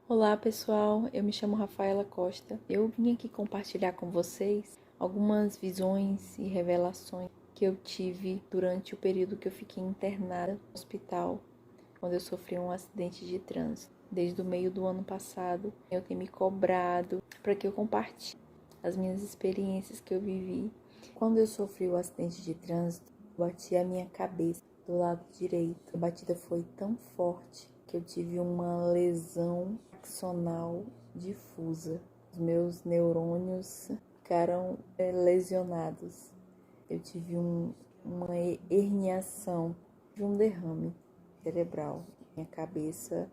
Olá pessoal, eu me chamo Rafaela Costa. Eu vim aqui compartilhar com vocês algumas visões e revelações que eu tive durante o período que eu fiquei internada no hospital, quando eu sofri um acidente de trânsito. Desde o meio do ano passado, eu tenho me cobrado para que eu compartilhe as minhas experiências que eu vivi. Quando eu sofri o acidente de trânsito, eu bati a minha cabeça do lado direito. A batida foi tão forte que eu tive uma lesão axonal difusa. Os meus neurônios ficaram lesionados. Eu tive uma herniação, um derrame cerebral. Minha cabeça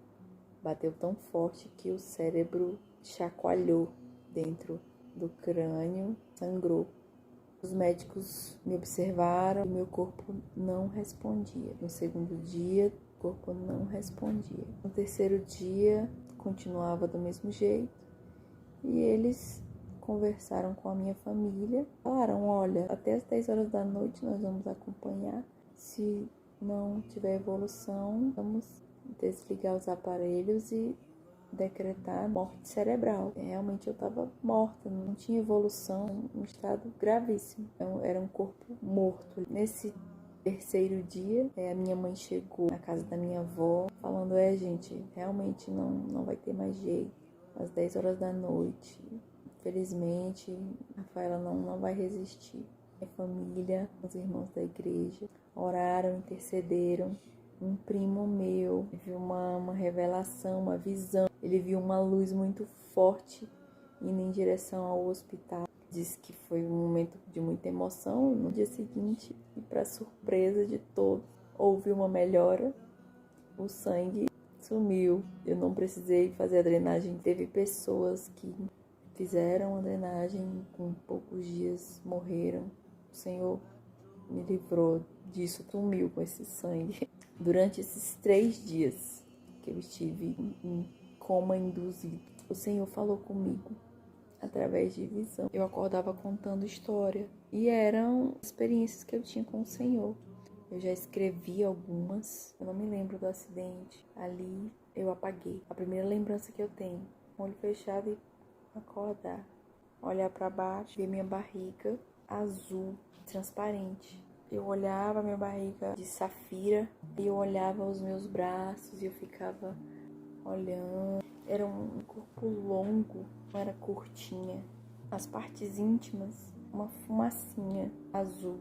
bateu tão forte que o cérebro chacoalhou dentro do crânio, sangrou. Os médicos me observaram e meu corpo não respondia. No segundo dia, o corpo não respondia. No terceiro dia, continuava do mesmo jeito. E eles conversaram com a minha família. Falaram, olha, até as 10 horas da noite nós vamos acompanhar. Se não tiver evolução, vamos desligar os aparelhos e decretar morte cerebral. Realmente eu estava morta, não tinha evolução, um estado gravíssimo. Então, era um corpo morto. Nesse terceiro dia, a minha mãe chegou na casa da minha avó, falando, gente, realmente não vai ter mais jeito. Às 10 horas da noite, infelizmente, a Rafaela não vai resistir. Minha família, os irmãos da igreja, oraram, intercederam. Um primo meu viu uma revelação, uma visão. Ele viu uma luz muito forte indo em direção ao hospital. Disse que foi um momento de muita emoção. No dia seguinte, e para surpresa de todos, houve uma melhora. O sangue sumiu. Eu não precisei fazer a drenagem. Teve pessoas que fizeram a drenagem, com poucos dias morreram. O Senhor me livrou disso, sumiu com esse sangue. Durante esses 3 dias que eu estive em coma induzido, o Senhor falou comigo através de visão. Eu acordava contando história e eram experiências que eu tinha com o Senhor. Eu já escrevi algumas, eu não me lembro do acidente. Ali eu apaguei. A primeira lembrança que eu tenho, olho fechado e acordar, olhar para baixo, ver minha barriga azul, transparente. Eu olhava minha barriga de safira e eu olhava os meus braços e eu ficava olhando. Era um corpo longo, não era curtinha. As partes íntimas, uma fumacinha azul.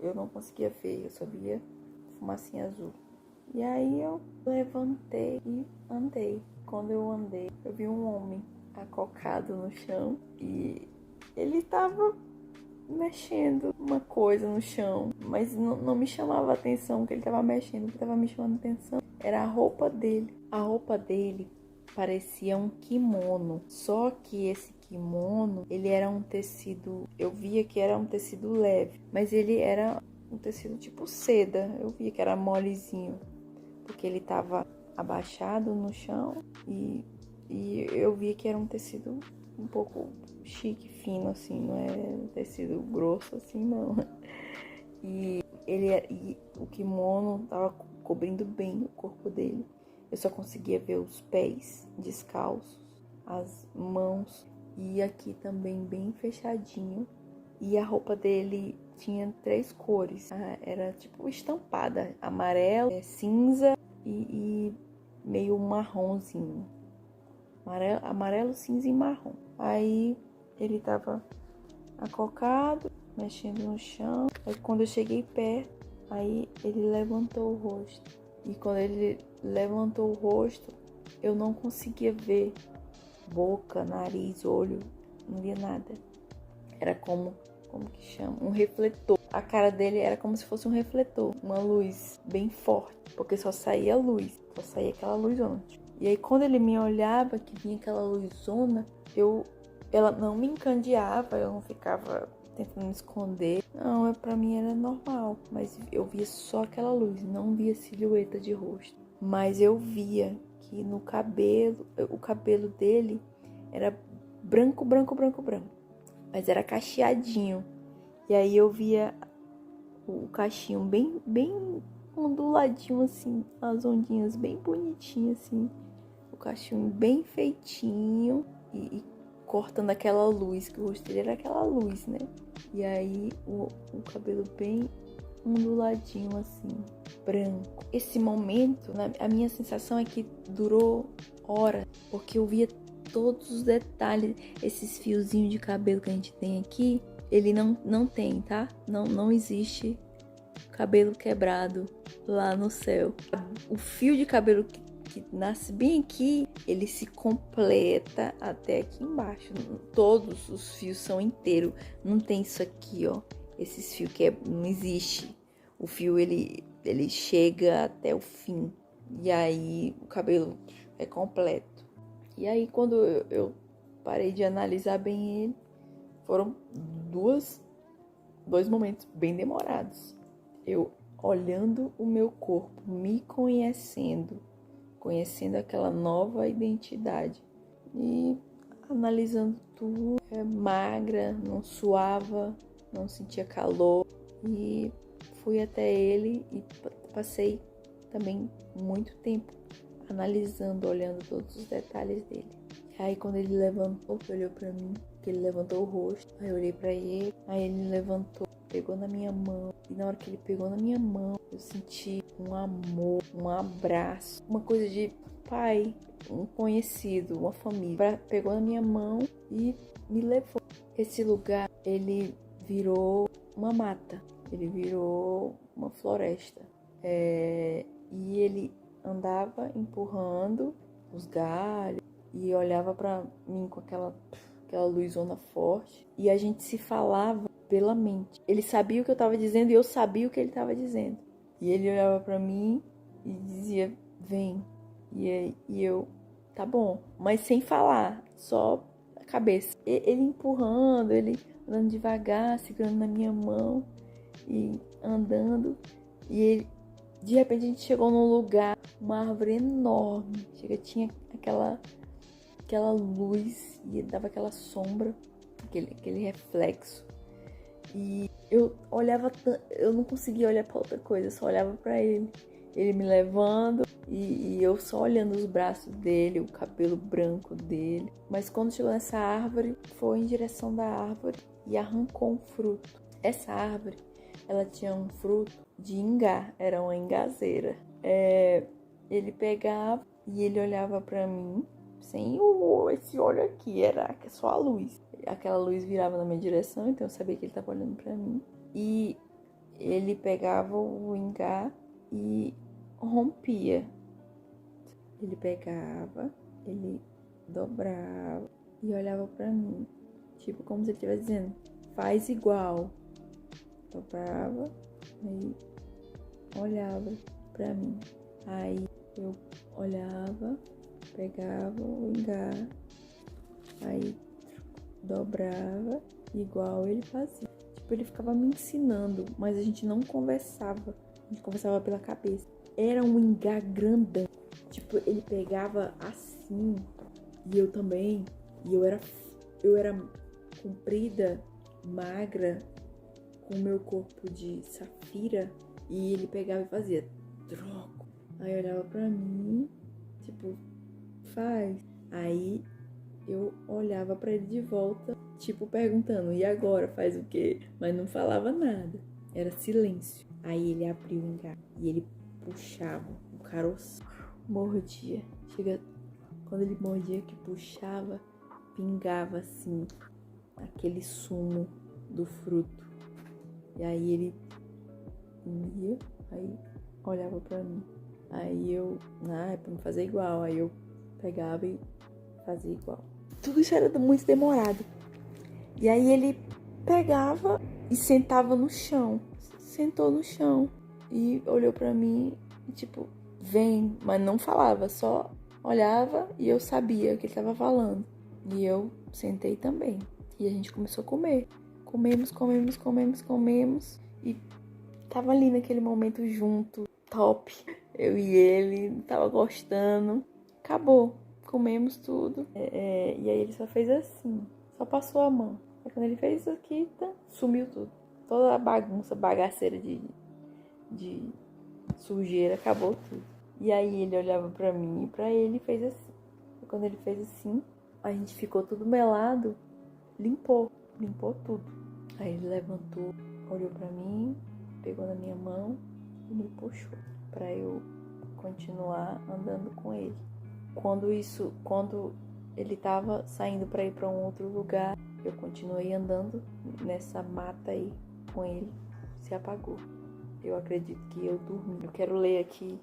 Eu não conseguia ver, eu só via fumacinha azul. E aí eu levantei e andei. Quando eu andei, eu vi um homem acocado no chão e ele estava mexendo uma coisa no chão, mas não me chamava a atenção que ele estava mexendo. O que estava me chamando a atenção era a roupa dele. A roupa dele parecia um kimono, só que esse kimono, ele era um tecido, eu via que era um tecido leve, mas ele era um tecido tipo seda, eu via que era molezinho, porque ele estava abaixado no chão e eu via que era um tecido um pouco chique, fino, assim, não é tecido grosso, assim, não. E o kimono tava cobrindo bem o corpo dele. Eu só conseguia ver os pés descalços, as mãos e aqui também bem fechadinho. E a roupa dele tinha 3 cores, era tipo estampada, amarelo, cinza e meio marronzinho. Amarelo, cinza e marrom. Aí ele tava acocado, mexendo no chão. Aí quando eu cheguei perto, aí ele levantou o rosto. E quando ele levantou o rosto, eu não conseguia ver boca, nariz, olho, não via nada. Era como que chama? Um refletor. A cara dele era como se fosse um refletor, uma luz bem forte, porque só saía luz, só saía aquela luzona. E aí quando ele me olhava, que vinha aquela luzona, ela não me encandeava, eu não ficava tentando me esconder. Não, pra mim era normal, mas eu via só aquela luz, não via silhueta de rosto. Mas eu via que no cabelo, o cabelo dele era branco, mas era cacheadinho. E aí eu via o cachinho bem onduladinho assim, as ondinhas bem bonitinhas assim. cachinho bem feitinho e cortando aquela luz, que o rosto dele era aquela luz, né? E aí o cabelo bem onduladinho assim, branco. Esse momento, a minha sensação é que durou horas, porque eu via todos os detalhes. Esses fiozinhos de cabelo que a gente tem aqui, ele não tem, tá? Não existe cabelo quebrado lá no céu. O fio de cabelo que nasce bem aqui, ele se completa até aqui embaixo. Todos os fios são inteiros. Não tem isso aqui, ó. Esses fios que não existe. O fio, ele chega até o fim. E aí, o cabelo é completo. E aí, quando eu parei de analisar bem ele, foram dois momentos bem demorados. Eu olhando o meu corpo, me conhecendo aquela nova identidade e analisando tudo. Magra, não suava, não sentia calor, e fui até ele e passei também muito tempo analisando, olhando todos os detalhes dele. E aí quando ele levantou, olhou pra mim, que ele levantou o rosto, aí eu olhei pra ele, aí ele levantou, pegou na minha mão, e na hora que ele pegou na minha mão, eu senti um amor, um abraço, uma coisa de pai, um conhecido, uma família. Pegou na minha mão e me levou. Esse lugar, ele virou uma mata, ele virou uma floresta. E ele andava empurrando os galhos e olhava pra mim com aquela luzona forte. E a gente se falava pela mente. Ele sabia o que eu tava dizendo e eu sabia o que ele tava dizendo. E ele olhava pra mim e dizia, vem. E eu, tá bom. Mas sem falar, só a cabeça. Ele empurrando, ele andando devagar, segurando na minha mão e andando. E ele, de repente a gente chegou num lugar, uma árvore enorme. Tinha aquela luz e dava aquela sombra, aquele reflexo. E eu olhava, eu não conseguia olhar pra outra coisa, eu só olhava pra ele. Ele me levando e eu só olhando os braços dele, o cabelo branco dele. Mas quando chegou nessa árvore, foi em direção da árvore e arrancou um fruto. Essa árvore, ela tinha um fruto de ingá, era uma ingazeira. Ele pegava e ele olhava pra mim, sem esse olho aqui, era só a luz. Aquela luz virava na minha direção, então eu sabia que ele estava olhando pra mim. E ele pegava o ingá e rompia. Ele pegava, ele dobrava e olhava pra mim. Tipo, como se ele estivesse dizendo, faz igual. Dobrava, aí olhava pra mim. Aí eu olhava, pegava o ingá, aí dobrava igual ele fazia. Tipo, ele ficava me ensinando, mas a gente não conversava. A gente conversava pela cabeça. Era um ingá grandão. Tipo, ele pegava assim, e eu também. E eu era comprida, magra, com o meu corpo de safira. E ele pegava e fazia troco. Aí olhava pra mim, tipo, faz. Aí eu olhava pra ele de volta, tipo, perguntando, e agora? Faz o quê? Mas não falava nada. Era silêncio. Aí ele abriu o ingá e ele puxava o caroço, mordia. Quando ele mordia, que puxava, pingava assim, aquele sumo do fruto. E aí ele ia, aí olhava pra mim. Aí eu, é pra não fazer igual. Aí eu pegava e fazia igual. Tudo isso era muito demorado. E aí ele pegava e sentava no chão. Sentou no chão e olhou pra mim e tipo, vem. Mas não falava, só olhava e eu sabia o que ele tava falando. E eu sentei também. E a gente começou a comer. Comemos. E tava ali naquele momento junto, top. Eu e ele, tava gostando. Acabou. Comemos tudo. E aí ele só fez assim. Só passou a mão. Aí quando ele fez isso aqui, sumiu tudo. Toda a bagunça, bagaceira de sujeira, acabou tudo. E aí ele olhava pra mim e pra ele fez assim. Quando ele fez assim, a gente ficou tudo melado, limpou tudo. Aí ele levantou, olhou pra mim, pegou na minha mão e me puxou pra eu continuar andando com ele. Quando ele tava saindo pra ir pra um outro lugar, eu continuei andando nessa mata aí com ele. Se apagou. Eu acredito que eu dormi. Eu quero ler aqui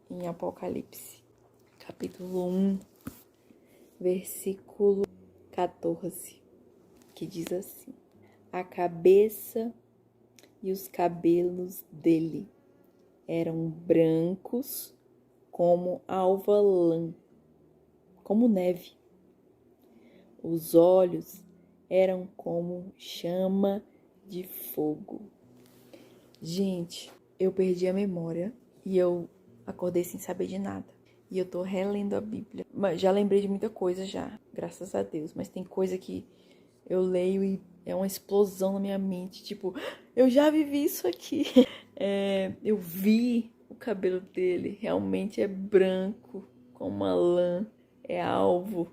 em Apocalipse, capítulo 1, versículo 14, que diz assim: a cabeça e os cabelos dele eram brancos como alva lã, como neve. Os olhos eram como chama de fogo. Gente, eu perdi a memória e eu acordei sem saber de nada. E eu tô relendo a Bíblia. Mas já lembrei de muita coisa já, graças a Deus. Mas tem coisa que eu leio e é uma explosão na minha mente. Tipo, eu já vivi isso aqui. Eu vi o cabelo dele. Realmente é branco, como uma lã. É alvo.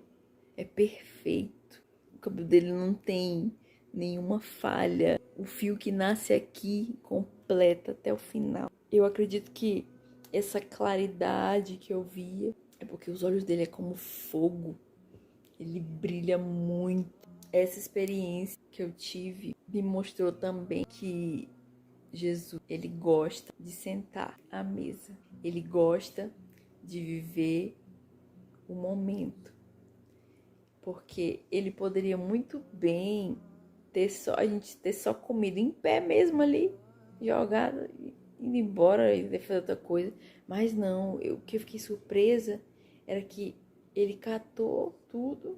É perfeito. O cabelo dele não tem nenhuma falha. O fio que nasce aqui completa até o final. Eu acredito que essa claridade que eu via é porque os olhos dele é como fogo. Ele brilha muito. Essa experiência que eu tive me mostrou também que Jesus, ele gosta de sentar à mesa. Ele gosta de viver o momento. Porque ele poderia muito bem a gente ter só comido em pé mesmo ali, jogado, indo embora e fazer outra coisa. Mas não, o que eu fiquei surpresa era que ele catou tudo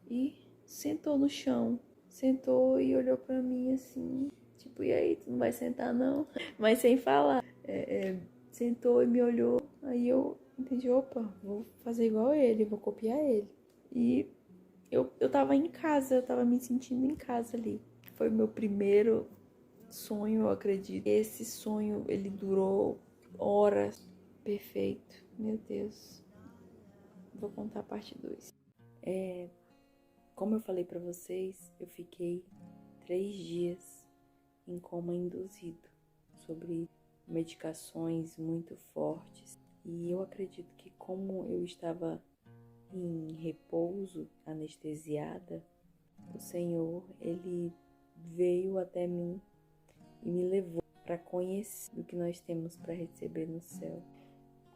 e sentou no chão. Sentou e olhou pra mim assim, tipo, e aí, tu não vai sentar não? Mas sem falar. Sentou e me olhou, aí eu entendi, opa, vou fazer igual ele, vou copiar ele. E eu tava em casa, eu tava me sentindo em casa ali. Foi o meu primeiro sonho, eu acredito. Esse sonho, ele durou horas. Perfeito. Meu Deus. Vou contar a parte 2. Como eu falei pra vocês, eu fiquei 3 dias em coma induzido, sobre medicações muito fortes. E eu acredito que como eu estava em repouso, anestesiada, o Senhor, ele veio até mim e me levou para conhecer o que nós temos para receber no céu.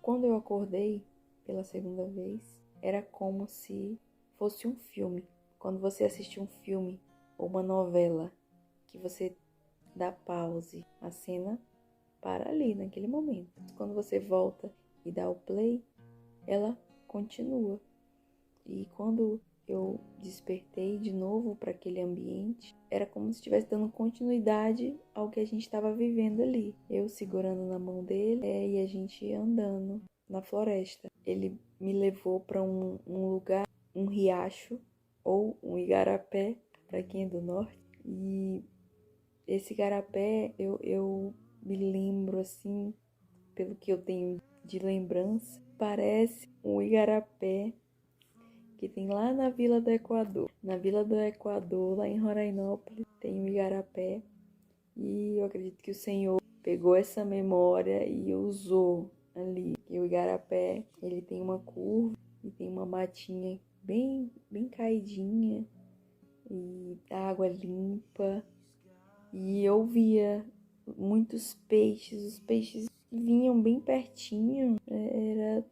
Quando eu acordei pela segunda vez, era como se fosse um filme. Quando você assiste um filme ou uma novela, que você dá pause, a cena para ali, naquele momento. Quando você volta e dá o play, ela continua. E quando eu despertei de novo para aquele ambiente, era como se estivesse dando continuidade ao que a gente estava vivendo ali. Eu segurando na mão dele e a gente andando na floresta. Ele me levou para um lugar, um riacho ou um igarapé, para quem é do norte. E esse igarapé eu me lembro assim, pelo que eu tenho de lembrança, parece um igarapé que tem lá na Vila do Equador. Na Vila do Equador, lá em Rorainópolis, tem um igarapé. E eu acredito que o Senhor pegou essa memória e usou ali. E o igarapé, ele tem uma curva e tem uma matinha bem caidinha. E água limpa. E eu via muitos peixes. Os peixes vinham bem pertinho. Era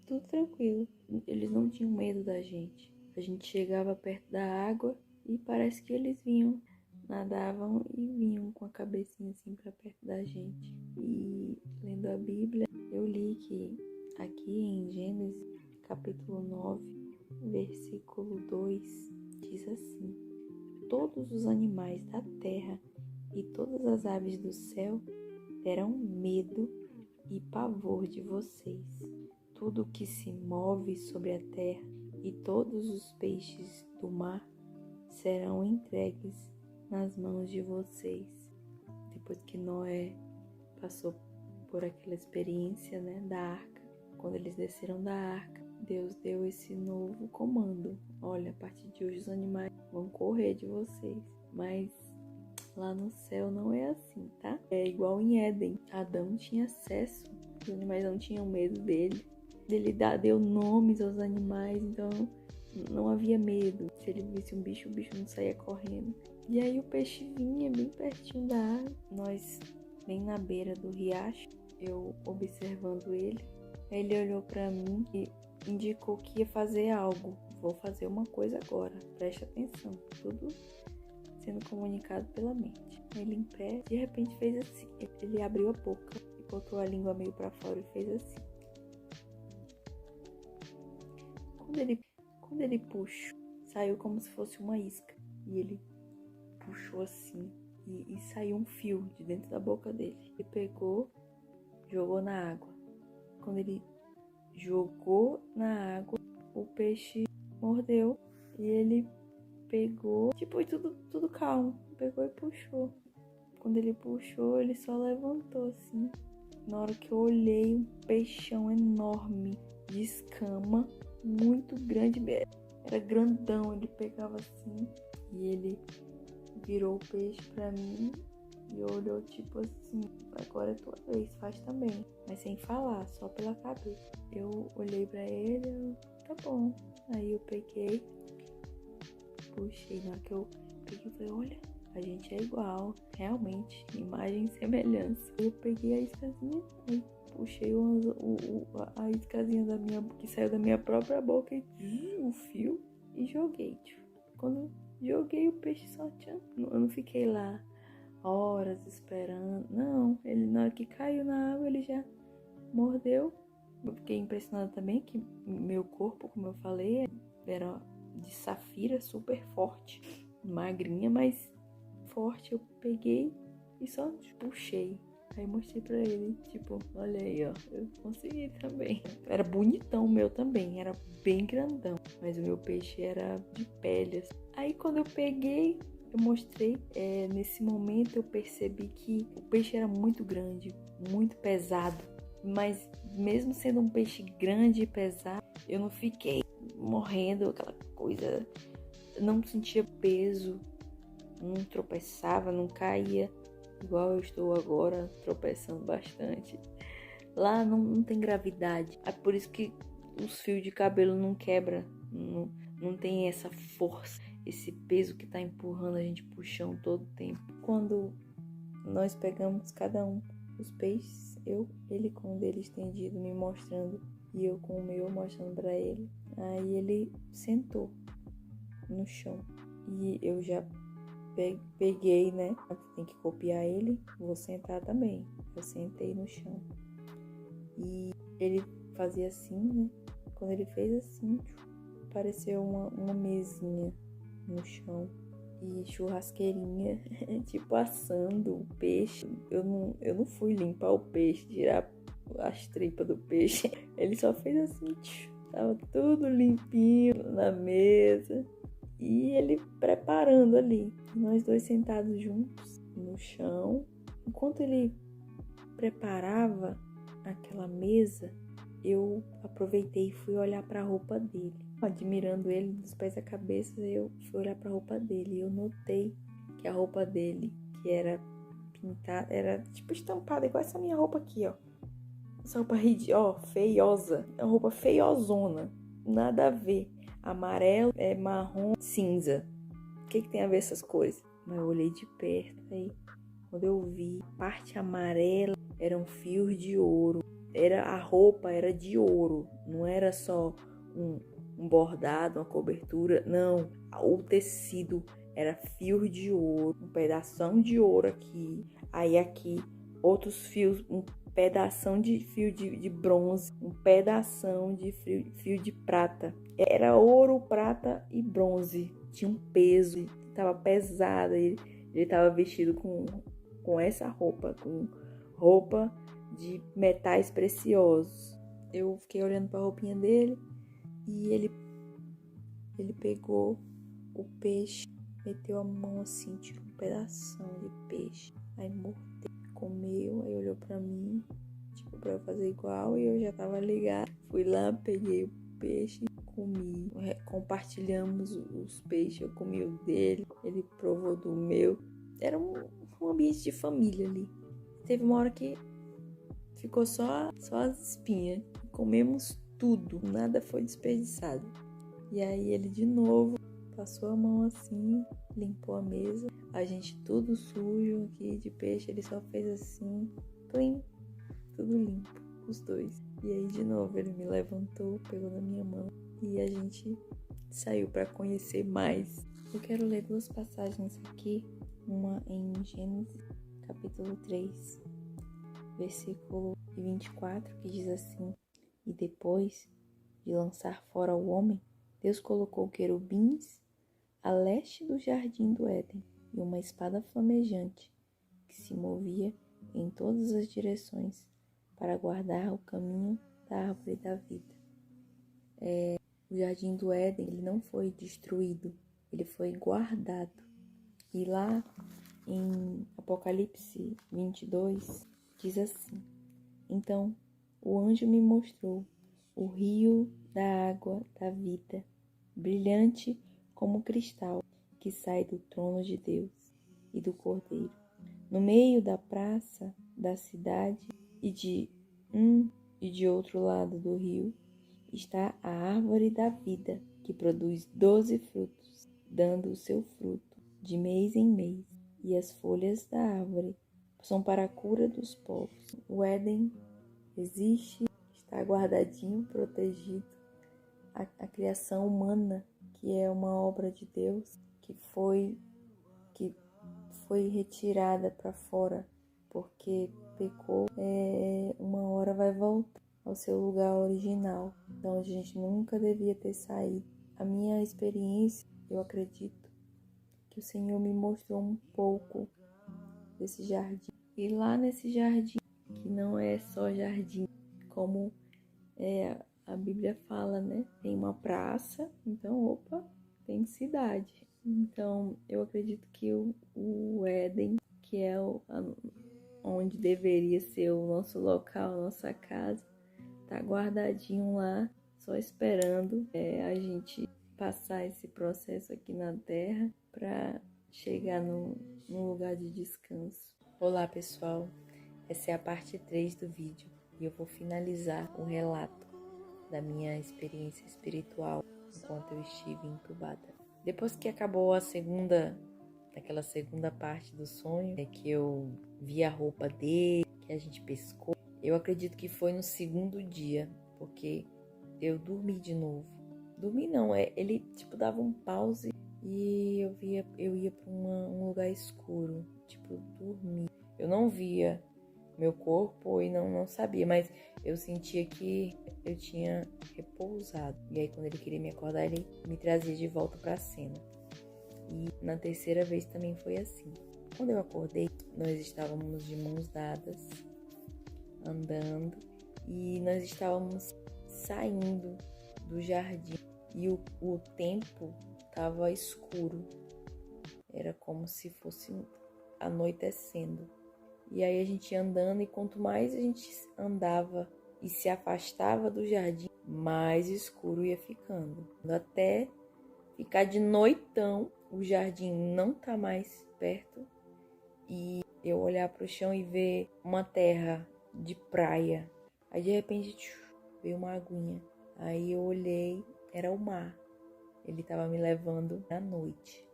tudo tranquilo. Eles não tinham medo da gente. A gente chegava perto da água e parece que eles vinham, nadavam e vinham com a cabecinha assim pra perto da gente. E lendo a Bíblia, eu li que aqui em Gênesis, capítulo 9, versículo 2, diz assim: todos os animais da terra e todas as aves do céu terão medo e pavor de vocês. Tudo que se move sobre a terra e todos os peixes do mar serão entregues nas mãos de vocês. Depois que Noé passou por aquela experiência, da arca, quando eles desceram da arca, Deus deu esse novo comando. Olha, a partir de hoje os animais vão correr de vocês. Mas lá no céu não é assim, tá? É igual em Éden. Adão tinha acesso. Os animais não tinham medo dele. Ele deu nomes aos animais, então não havia medo. Se ele visse um bicho, o bicho não saía correndo. E aí o peixe vinha bem pertinho da água. Nós, bem na beira do riacho, eu observando ele. Ele olhou pra mim e indicou que ia fazer algo. Vou fazer uma coisa agora, preste atenção. Tudo sendo comunicado pela mente. Ele em pé, de repente fez assim. Ele abriu a boca e botou a língua meio pra fora e fez assim. Quando ele puxou, saiu como se fosse uma isca. E ele puxou assim e saiu um fio de dentro da boca dele. Ele pegou, jogou na água. Quando ele jogou na água, o peixe mordeu e ele pegou, tipo, tudo calmo. Pegou e puxou. Quando ele puxou, ele só levantou assim. Na hora que eu olhei, um peixão enorme de escama, muito grande, era grandão. Ele pegava assim e ele virou o peixe pra mim e olhou tipo assim: agora é tua vez, faz também. Mas sem falar, só pela cabeça. Eu olhei pra ele, tá bom. Aí eu peguei, puxei. Na hora que eu peguei, eu falei: olha, a gente é igual, realmente, imagem e semelhança. Eu peguei a iscazinha e puxei a iscazinha que saiu da minha própria boca e o fio e joguei. Tipo. Quando joguei, o peixe só tinha. Eu não fiquei lá horas esperando. Não, ele na hora que caiu na água, ele já mordeu. Eu fiquei impressionada também que meu corpo, como eu falei, era de safira, super forte, magrinha, mas forte. Eu peguei e só puxei. Aí mostrei pra ele, tipo, olha aí, ó, eu consegui também. Era bonitão o meu também, era bem grandão, mas o meu peixe era de pele. Assim. Aí quando eu peguei, eu mostrei, nesse momento eu percebi que o peixe era muito grande, muito pesado. Mas mesmo sendo um peixe grande e pesado, eu não fiquei morrendo, aquela coisa, não sentia peso, não tropeçava, não caía, igual eu estou agora, tropeçando bastante. Lá não tem gravidade, é por isso que os fios de cabelo não quebram, não tem essa força, esse peso que tá empurrando a gente pro chão todo o tempo. Quando nós pegamos cada um os peixes, ele com o dele estendido me mostrando e eu com o meu mostrando pra ele. Aí ele sentou no chão e eu já peguei, né? Tem que copiar ele, vou sentar também. Eu sentei no chão e ele fazia assim, né? Quando ele fez assim, apareceu uma mesinha no chão e churrasqueirinha, tipo assando o peixe. Eu não fui limpar o peixe, tirar as tripas do peixe. Ele só fez assim, tava tudo limpinho na mesa. E ele preparando ali. Nós dois sentados juntos no chão. Enquanto ele preparava aquela mesa, eu aproveitei e fui olhar para a roupa dele. Admirando ele dos pés à cabeça, eu fui olhar para a roupa dele. E eu notei que a roupa dele, que era pintada, era tipo estampada, igual essa minha roupa aqui, ó. Essa roupa, feiosa. É uma roupa feiozona. Nada a ver. Amarelo, marrom, cinza. O que tem a ver essas coisas? Mas eu olhei de perto, aí quando eu vi, parte amarela eram fios de ouro. A roupa era de ouro, não era só um bordado, uma cobertura, não. O tecido era fio de ouro, um pedação de ouro aqui, aí aqui outros fios, um pedação de fio de bronze, um pedação de fio de prata. Era ouro, prata e bronze. Tinha um peso, estava pesado. Ele estava vestido com essa roupa, com roupa de metais preciosos. Eu fiquei olhando para a roupinha dele e ele pegou o peixe, meteu a mão assim, tirou um pedação de peixe, aí mordeu, comeu, aí olhou para mim, tipo, para eu fazer igual, e eu já tava ligada. Fui lá, peguei peixe, comi. Compartilhamos os peixes, eu comi o dele, ele provou do meu. Era um ambiente de família ali. Teve uma hora que ficou só as espinhas. Comemos tudo, nada foi desperdiçado. E aí ele de novo passou a mão assim, limpou a mesa. A gente tudo sujo aqui de peixe, ele só fez assim, plim, tudo limpo, os dois. E aí de novo ele me levantou, pegou na minha mão e a gente saiu para conhecer mais. Eu quero ler 2 passagens aqui, uma em Gênesis, capítulo 3, versículo 24, que diz assim: E depois de lançar fora o homem, Deus colocou querubins a leste do jardim do Éden e uma espada flamejante que se movia em todas as direções para guardar o caminho da árvore da vida. O jardim do Éden, ele não foi destruído, ele foi guardado. E lá em Apocalipse 22 diz assim: Então o anjo me mostrou o rio da água da vida, brilhante como cristal, que sai do trono de Deus e do Cordeiro. No meio da praça da cidade e de um e de outro lado do rio está a árvore da vida, que produz 12 frutos, dando o seu fruto de mês em mês, e as folhas da árvore são para a cura dos povos. O Éden existe, está guardadinho, protegido. A criação humana, que é uma obra de Deus, que foi retirada para fora porque pecou, uma hora vai voltar ao seu lugar original, de onde a gente nunca devia ter saído. A minha experiência, eu acredito que o Senhor me mostrou um pouco desse jardim. E lá nesse jardim, que não é só jardim, como a Bíblia fala, né? Tem uma praça, então, tem cidade. Então, eu acredito que o Éden, que é onde deveria ser o nosso local, a nossa casa, tá guardadinho lá, só esperando a gente passar esse processo aqui na Terra para chegar num lugar de descanso. Olá, pessoal, essa é a parte 3 do vídeo e eu vou finalizar o relato da minha experiência espiritual enquanto eu estive entubada. Depois que acabou aquela segunda parte do sonho, que eu vi a roupa dele, que a gente pescou, eu acredito que foi no segundo dia, porque eu dormi de novo. Dormi não, ele dava um pause e eu ia para um lugar escuro, dormir. Eu não via meu corpo e não sabia, mas eu sentia que eu tinha repousado. E aí quando ele queria me acordar, ele me trazia de volta para a cena. E na terceira vez também foi assim. Quando eu acordei, nós estávamos de mãos dadas, andando, e nós estávamos saindo do jardim. E o tempo estava escuro. Era como se fosse anoitecendo. E aí a gente ia andando, e quanto mais a gente andava e se afastava do jardim, mais escuro ia ficando. Até ficar de noitão, o jardim não tá mais perto, e eu olhar pro chão e ver uma terra de praia. Aí de repente veio uma aguinha. Aí eu olhei, era o mar. Ele tava me levando à noite.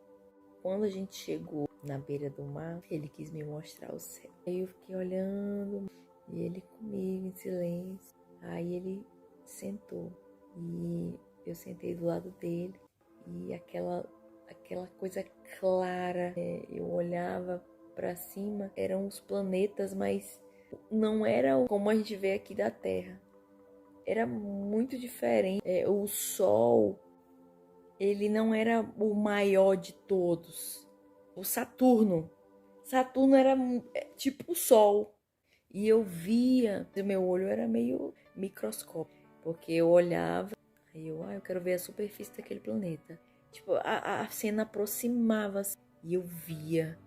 Quando a gente chegou na beira do mar, ele quis me mostrar o céu. Aí eu fiquei olhando, e ele comigo em silêncio. Aí ele sentou e eu sentei do lado dele, e aquela coisa clara, eu olhava para cima, eram os planetas, mas não era como a gente vê aqui da Terra. Era muito diferente. O Sol, ele não era o maior de todos. O Saturno era tipo o Sol. E eu via, o meu olho era meio microscópico, porque eu olhava, aí eu quero ver a superfície daquele planeta. A cena aproximava e eu via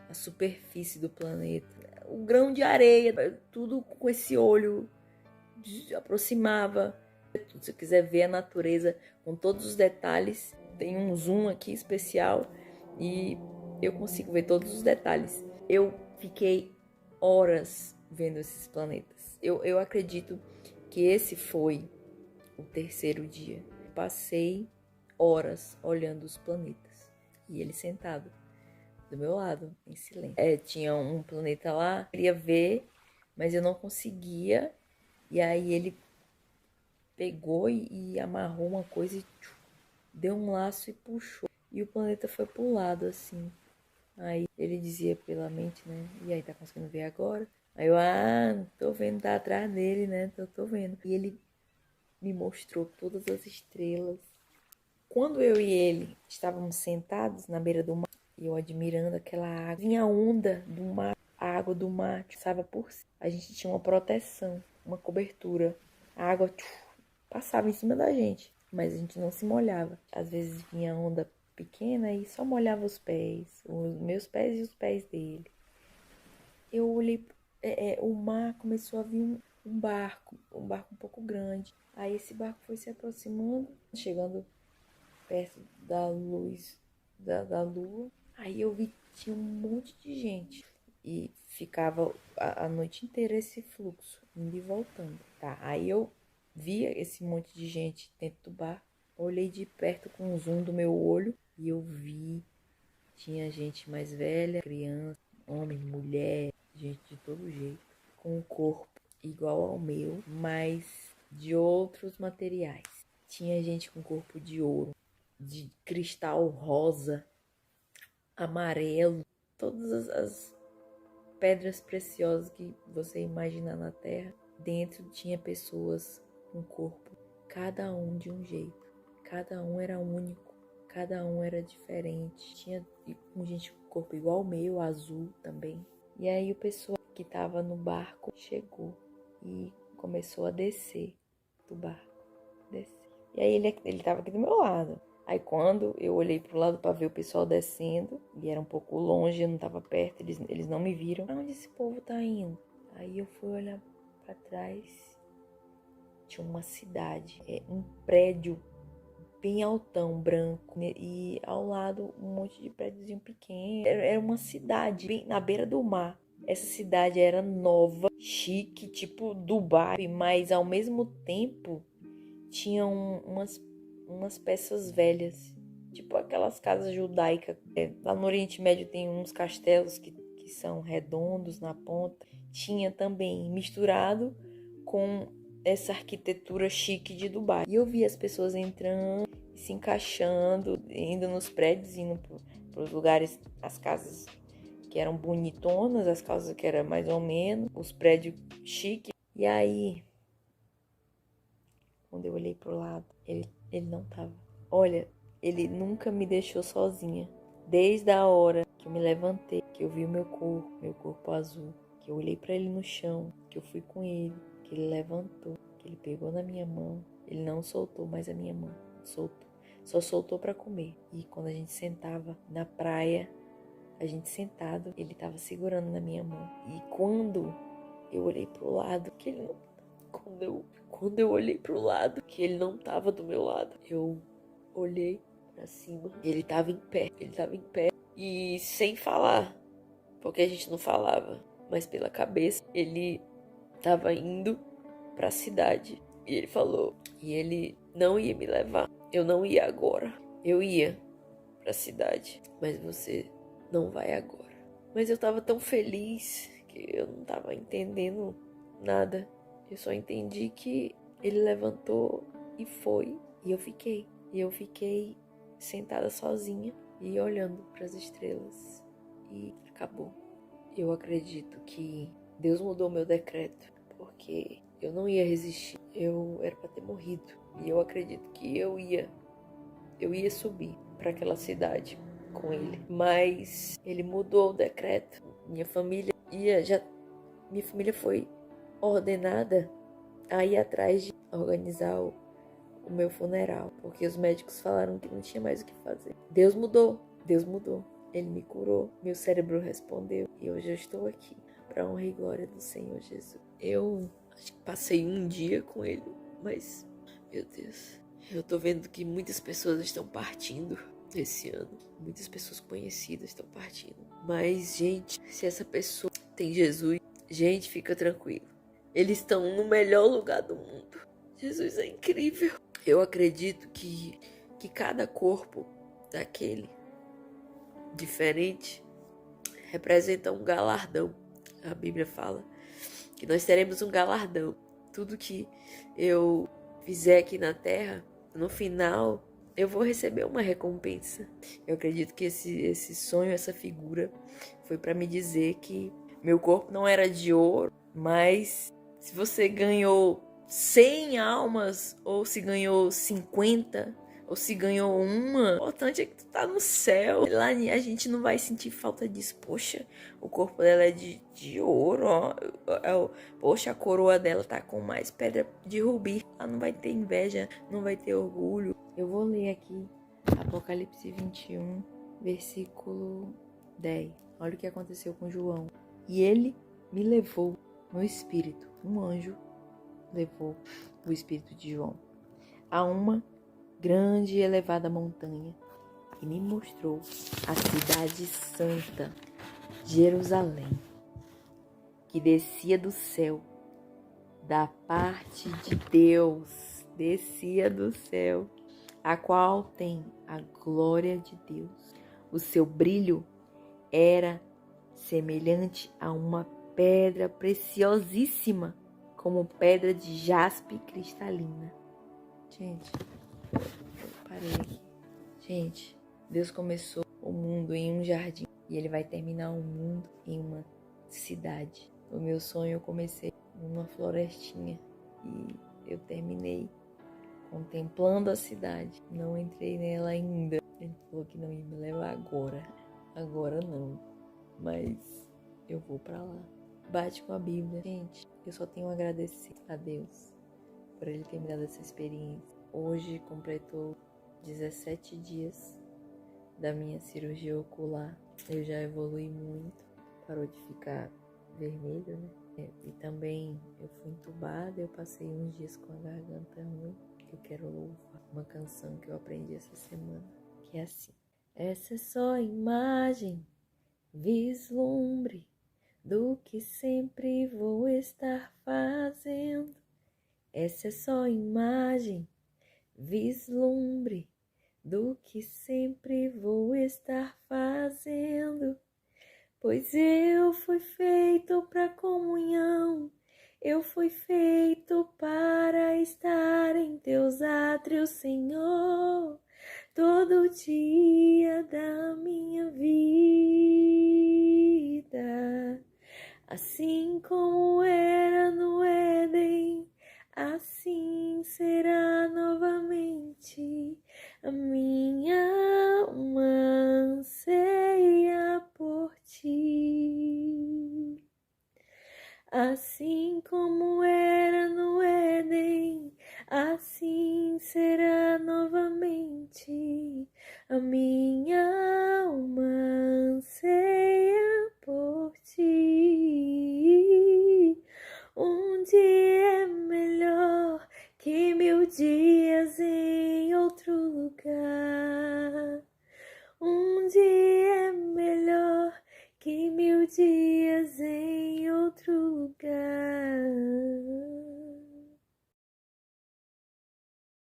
a superfície do planeta, o grão de areia, tudo com esse olho aproximava, Se eu quiser ver a natureza com todos os detalhes, tem um zoom aqui especial e eu consigo ver todos os detalhes. Eu fiquei horas vendo esses planetas. Eu acredito que esse foi o terceiro dia. Passei horas olhando os planetas e ele sentado do meu lado, em silêncio. Tinha um planeta lá, eu queria ver, mas eu não conseguia. E aí ele pegou e amarrou uma coisa e deu um laço e puxou. E o planeta foi pro lado, assim. Aí ele dizia pela mente, né? E aí, tá conseguindo ver agora? Aí eu, tô vendo, tá atrás dele, né? Tô vendo. E ele me mostrou todas as estrelas. Quando eu e ele estávamos sentados na beira do mar, e eu admirando aquela água, vinha a onda do mar, a água do mar passava por cima. A gente tinha uma proteção, uma cobertura. A água passava em cima da gente, mas a gente não se molhava. Às vezes vinha onda pequena e só molhava os pés, os meus pés e os pés dele. Eu olhei, o mar começou a vir um barco um pouco grande. Aí esse barco foi se aproximando, chegando perto da luz da lua. Aí eu vi que tinha um monte de gente e ficava a noite inteira esse fluxo, indo e voltando. Tá, aí eu via esse monte de gente dentro do bar, olhei de perto com o zoom do meu olho e eu vi, tinha gente mais velha, criança, homem, mulher, gente de todo jeito, com um corpo igual ao meu, mas de outros materiais. Tinha gente com corpo de ouro, de cristal rosa, amarelo, todas as pedras preciosas que você imaginar na Terra. Dentro tinha pessoas com corpo, cada um de um jeito, cada um era único, cada um era diferente. Tinha gente com corpo igual ao meu, azul também. E aí o pessoal que estava no barco chegou e começou a descer do barco, descer. E aí ele estava aqui do meu lado. Aí quando eu olhei pro lado para ver o pessoal descendo, e era um pouco longe, eu não estava perto, eles não me viram. Pra onde esse povo tá indo? Aí eu fui olhar para trás, tinha uma cidade, um prédio bem altão, branco, e ao lado um monte de prédiozinho pequeno. Era uma cidade bem na beira do mar. Essa cidade era nova, chique, tipo Dubai, mas ao mesmo tempo tinha umas peças velhas, tipo aquelas casas judaicas. Lá no Oriente Médio tem uns castelos que são redondos na ponta. Tinha também misturado com essa arquitetura chique de Dubai. E eu vi as pessoas entrando, se encaixando, indo nos prédios, indo para os lugares, as casas que eram bonitonas, as casas que eram mais ou menos, os prédios chiques. E aí, quando eu olhei pro lado, ele não tava. Olha, ele nunca me deixou sozinha. Desde a hora que eu me levantei, que eu vi o meu corpo azul, que eu olhei pra ele no chão, que eu fui com ele, que ele levantou, que ele pegou na minha mão. Ele não soltou mais a minha mão. Soltou. Só soltou pra comer. E quando a gente sentava na praia, a gente sentado, ele tava segurando na minha mão. E quando eu olhei pro lado, que ele não... Quando eu olhei pro lado, que ele não tava do meu lado, eu olhei pra cima. Ele tava em pé. E sem falar, porque a gente não falava, mas pela cabeça, ele tava indo pra cidade. E ele falou, e ele não ia me levar. Eu não ia agora. Eu ia pra cidade, mas você não vai agora. Mas eu tava tão feliz que eu não tava entendendo nada. Eu só entendi que ele levantou e foi. E eu fiquei sentada sozinha e olhando para as estrelas. E acabou. Eu acredito que Deus mudou meu decreto, porque eu não ia resistir. Eu era para ter morrido. E eu acredito que eu ia subir para aquela cidade com ele. Mas ele mudou o decreto. Minha família foi ordenada a ir atrás de organizar o meu funeral, porque os médicos falaram que não tinha mais o que fazer. Deus mudou. Ele me curou, meu cérebro respondeu e hoje eu estou aqui para honra e glória do Senhor Jesus. Eu acho que passei um dia com ele, mas Meu Deus. Eu tô vendo que muitas pessoas estão partindo esse ano. Muitas pessoas conhecidas estão partindo. Mas, gente, se essa pessoa tem Jesus, gente, fica tranquilo. Eles estão no melhor lugar do mundo. Jesus é incrível. Eu acredito que cada corpo daquele diferente representa um galardão. A Bíblia fala que nós teremos um galardão. Tudo que eu fizer aqui na terra, no final, eu vou receber uma recompensa. Eu acredito que esse sonho, essa figura, foi para me dizer que meu corpo não era de ouro, mas se você ganhou 100 almas, ou se ganhou 50, ou se ganhou uma, o importante é que tu tá no céu. Lá a gente não vai sentir falta disso. Poxa, o corpo dela é de ouro, ó. Poxa, a coroa dela tá com mais pedra de rubi. Ela não vai ter inveja, não vai ter orgulho. Eu vou ler aqui Apocalipse 21, versículo 10. Olha o que aconteceu com João. E ele me levou no espírito. Um anjo levou o espírito de João a uma grande e elevada montanha e me mostrou a cidade santa, Jerusalém, que descia do céu, da parte de Deus, descia do céu, a qual tem a glória de Deus. O seu brilho era semelhante a uma pedra preciosíssima, como pedra de jaspe cristalina. Gente, eu parei aqui. Gente, Deus começou o mundo em um jardim e Ele vai terminar o mundo em uma cidade. O meu sonho eu comecei numa florestinha e eu terminei contemplando a cidade. Não entrei nela ainda. Ele falou que não ia me levar agora. Agora não. Mas eu vou pra lá. Bate com a Bíblia. Gente, eu só tenho a agradecer a Deus por Ele ter me dado essa experiência. Hoje completou 17 dias da minha cirurgia ocular. Eu já evolui muito. Parou de ficar vermelho, né? E também eu fui entubada. Eu passei uns dias com a garganta ruim. Eu quero louvar uma canção que eu aprendi essa semana, que é assim: essa é só imagem, vislumbre do que sempre vou estar fazendo. Essa é só imagem, vislumbre do que sempre vou estar fazendo. Pois eu fui feito para comunhão, eu fui feito para estar em teus átrios, Senhor, todo dia da minha vida. Assim como era no Éden, assim será novamente a minha alma anseia por ti. Assim como era no Éden, assim será novamente